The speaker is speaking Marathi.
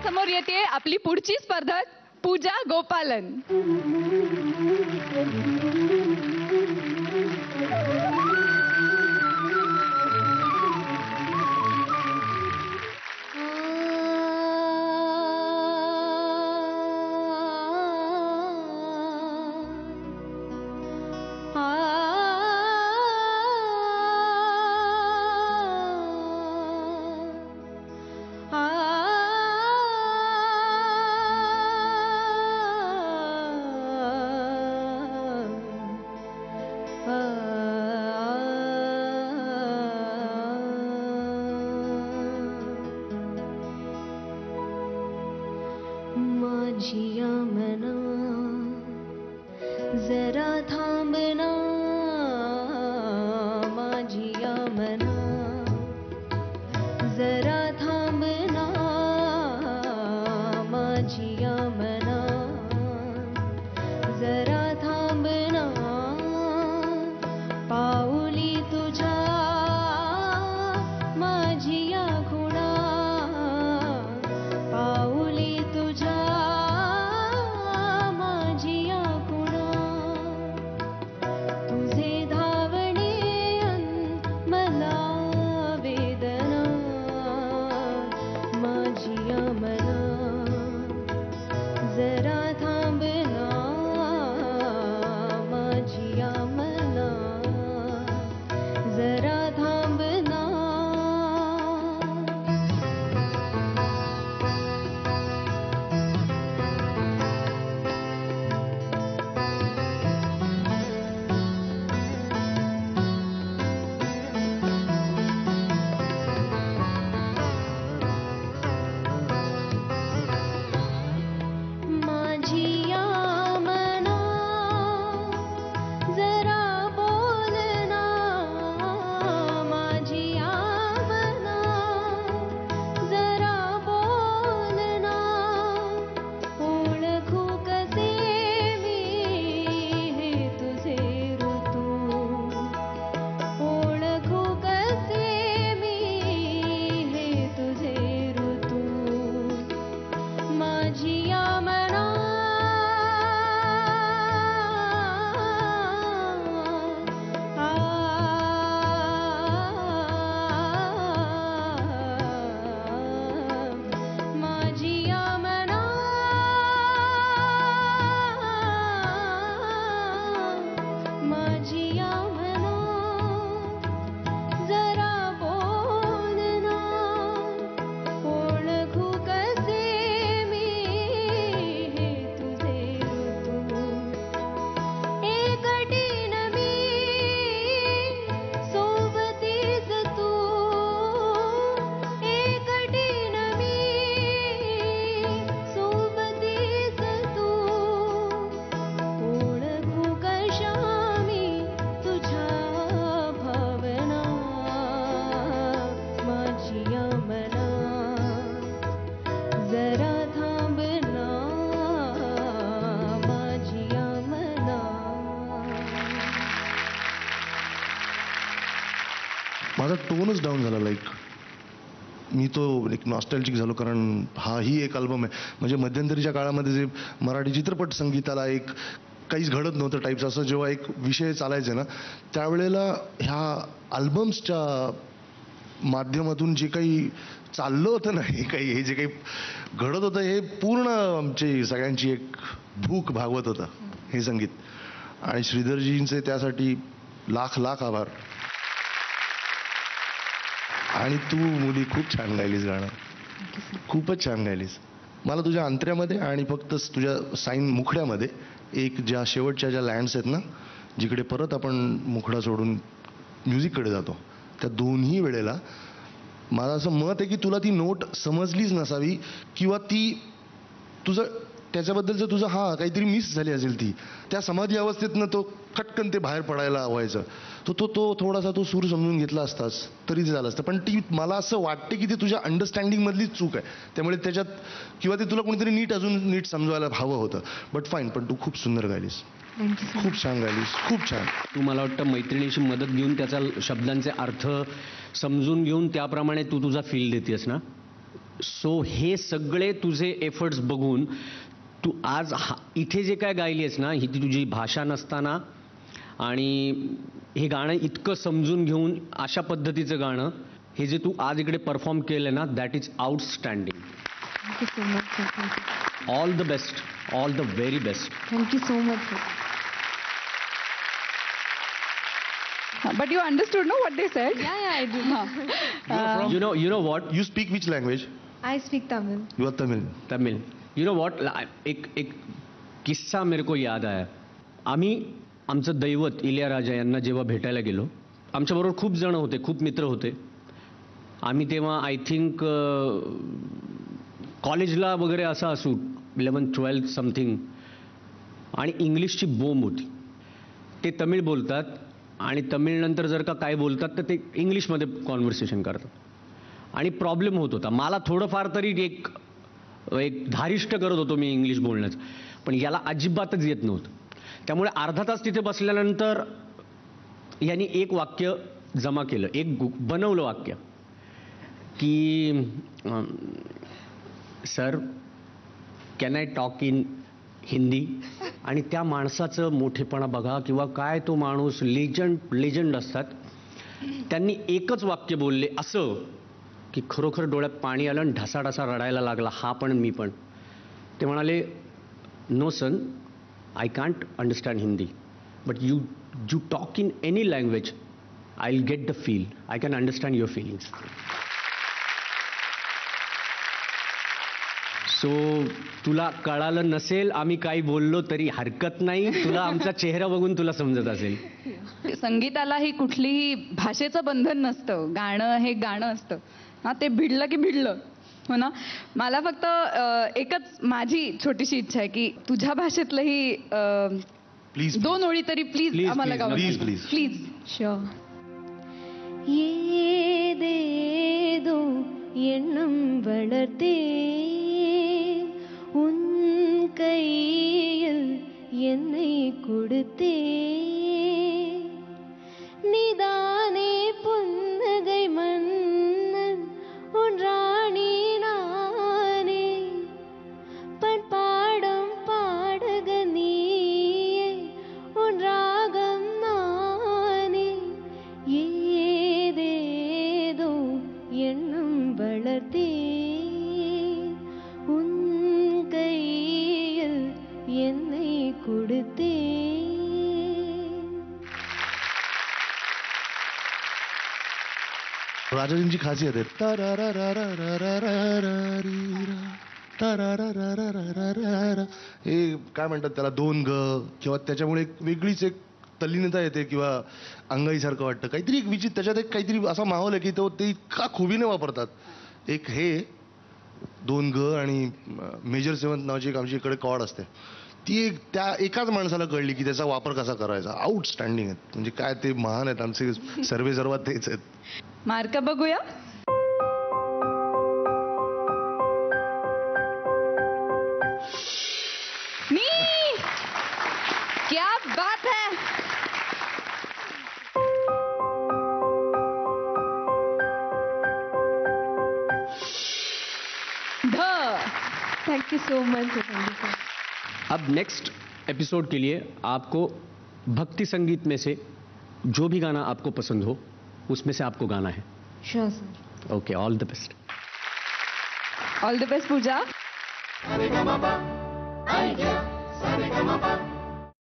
समोर येते आपली पुढची स्पर्धक पूजा गोपालन. माझिया मना जरा थांबना, माझिया मना जरा थांबना, माझिया मना जरा थांबना, पाऊली तुझ्या माझिया खुणा, पाऊली तुझ्या माझिया खुणा, तुझे धावणे मला वेदना, माझिया मना जरा थांबना, माझिया मना जरा थांबना. माझिया मना जरा बोलना, माझिया मना जरा बोलना, ओळखू कसे मी हे तुझे ऋतू, ओळखू कसे मी हे तुझे ऋतू, माझिया मना माझिया मना माझिया मना जरा बोलना, ओळखू कसे मी हे तुझे ऋतू, एकटीन मी सोबतीच तू, एकटीन मी सोबतीच तू, ओळखू कशा मी तुझ्या भावना, माझिया मना जरा थांबना, माझिया मना. माझा टोनच डाऊन झाला. मी तो एक नॉस्टॅल्जिक झालो, कारण हाही एक अल्बम आहे. म्हणजे मध्यंतरीच्या काळामध्ये जे मराठी चित्रपट संगीताला एक काहीच घडत नव्हतं टाईप्स असं जेव्हा एक विषय चालायचे ना, त्यावेळेला ह्या अल्बम्सच्या माध्यमातून जे काही चाललं होतं ना, हे जे काही घडत होतं हे पूर्ण आमची सगळ्यांची एक भूक भागवत होतं हे संगीत. आणि श्रीधरजींचे त्यासाठी लाख लाख आभार. आणि तू मुली खूप छान गायलीस गाणं, खूपच छान गायलीस. मला तुझ्या अंतऱ्यामध्ये आणि फक्त तुझ्या साईन मुखड्यामध्ये एक ज्या शेवटच्या ज्या लँड्स आहेत ना, जिकडे परत आपण मुखडा सोडून म्युझिककडे जातो, त्या दोन्ही वेळेला माझं असं मत आहे की तुला ती नोट समजलीच नसावी, किंवा ती तुझं त्याच्याबद्दलचं तुझं काहीतरी मिस झाली असेल ती, त्या समाधी अवस्थेतनं तो खटकन ते बाहेर पडायला व्हायचं, तो थोडासा तो सूर समजून घेतला असतास तरी ते झालं असतं. पण ती मला असं वाटते की ते तुझ्या अंडरस्टँडिंग मधलीच चूक आहे, त्यामुळे त्याच्यात किंवा ते तुला कोणीतरी अजून नीट समजवायला हवं होतं. बट फाईन, पण तू खूप सुंदर गायलीस, खूप छान गायलीस, खूप छान. तू मला वाटतं मैत्रिणीशी मदत घेऊन त्याचा शब्दांचे अर्थ समजून घेऊन त्याप्रमाणे तू तुझा फील देतेस ना. सो हे सगळे तुझे एफर्ट्स बघून तू आज इथे जे काय गायली आहेस ना, ही ती तुझी भाषा नसताना आणि हे गाणं इतकं समजून घेऊन अशा पद्धतीचं गाणं हे जे तू आज इकडे परफॉर्म केलं ना, that is outstanding. Thank you so much sir. All the best, all the very best. Thank you so much sir. But you understood, no, what they said? Yeah, I do. You know what? You speak which language? I speak Tamil. You are Tamil. Tamil. You know what, एक किस्सा मेरे को याद आया. आमचं दैवत इलियाराजा यांना जेव्हा भेटायला गेलो, आमच्याबरोबर खूप जण होते, खूप मित्र होते. आम्ही तेव्हा आय थिंक कॉलेजला वगैरे असं असू, 11th-12th समथिंग, आणि इंग्लिशची बोंब होती. ते तमिळ बोलतात आणि तमिळनंतर जर का काय बोलतात तर ते इंग्लिशमध्ये कॉन्व्हर्सेशन करतात, आणि प्रॉब्लेम होत होता. मला थोडंफार तरी एक धारिष्ट करत होतो मी इंग्लिश बोलण्याचं, पण याला अजिबातच येत नव्हतं. त्यामुळे अर्धा तास तिथे बसल्यानंतर यांनी एक वाक्य जमा केलं, बनवलं वाक्य की sir can I talk in Hindi. आणि त्या माणसाचं मोठेपणा बघा, किंवा काय तो माणूस लेजंड असतात. त्यांनी एकच वाक्य बोलले असं की खरोखर डोळ्यात पाणी आलं आणि ढसाढसा रडायला लागला, हा पण मी पण. ते म्हणाले, no son, I can't understand Hindi, but you talk in any language, I will get the feel, I can understand your feelings. So तुला कळालं नसेल आम्ही काही बोललो तरी हरकत नाही, तुला आमचा चेहरा बघून तुला समजत असेल. संगीतालाही कुठलीही भाषेचं बंधन नसतं, गाणं हे गाणं असतं. ते भिडलं की भिडलं, हो ना. मला फक्त एकच माझी छोटीशी इच्छा आहे की तुझ्या भाषेतलंही प्लीज 2 ओळी तरी प्लीज आम्हाला गाऊ. Please please please. Sure. ஏதேதோ எண்ணம் வளர்த்தே உன் கையில் என்னை கொடுத்தே நீதானே புன்னகை மன்னன் உன் ராணி நானே பண்பாடும் பாடக நீயே உன் ராகம் நானே ஏதேதோ எண்ணம் வளர்த்தே உன் கையில் என்னை கொடுத்தே. राजाजींची खासियत आहे हे काय म्हणतात त्याला, 2 ग, किंवा त्याच्यामुळे एक वेगळीच एक तल्लीनता येते किंवा अंगाईसारखं वाटतं. काहीतरी एक विचित्र त्याच्यात एक काहीतरी असा माहोल आहे की तो ते इतका खुबीने वापरतात. एक हे 2 ग आणि मेजर 7 नावाची एक आमची इकडे कॉर्ड असते, ती एक त्या एकाच माणसाला कळली की त्याचा वापर कसा करायचा. आउटस्टँडिंग आहेत, म्हणजे काय ते महान आहेत आमचे सर्वात तेच आहेत. मार्क बघूया. मी क्या बात है. Thank you so much. अब नेक्स्ट एपिसोड के लिए आपको भक्ति संगीत में से जो भी गाना आपको पसंद हो उसमें से आपको गाना है. Sure sir. Okay, all the best. All the best Pooja. Sa-re-ga-ma-pa, ay, yeah, sa-re-ga-ma-pa.